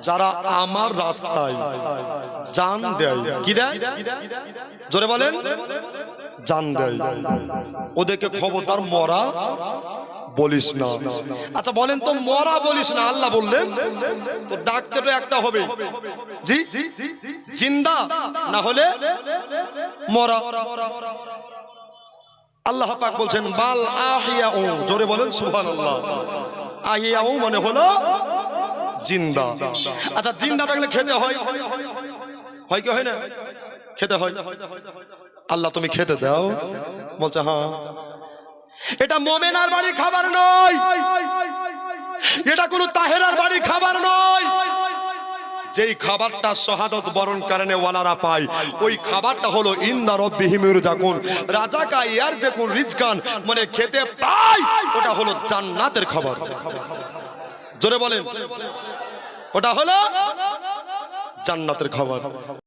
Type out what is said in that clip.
যারা আমার রাস্তায় জান দেয়, কি দেয় জোরে বলেন, জান দেয়, ওদেরকে খবরদার মরা বলিস না। আচ্ছা বলেন তো, মরা বলিস না আল্লাহ বললেন, তো ডাকতে তো একটা হবে, জি জিন্দা না হলে মরা। আল্লাহ পাক বলছেন বাল আহিয়াউ, জোরে বলেন সুবহানাল্লাহ। আহিয়াউ মানে হলো জিন্দা। আচ্ছা জিন্দা থাকলে খেতে হয়, হয় কি হয় না? খেতে হয়। আল্লাহ তুমি খেতে দাও, বলছে হ্যাঁ। এটা মোমেনার বাড়ির খাবার নয়, এটা কোনো তাহেরার বাড়ির খাবার নয়। যেই খাবারটা শাহাদাত বরণ কারণে ওয়ালারা পায়, ওই খাবারটা হলো ইন্না রাব্বিহিম ইরজাকুন, রাজাকা ইয়ারজাকুন রিজকান, মানে খেতে পায়, ওটা হলো জান্নাতের খাবার। জোরে বলেন, ওটা হলো জান্নাতের খাবার।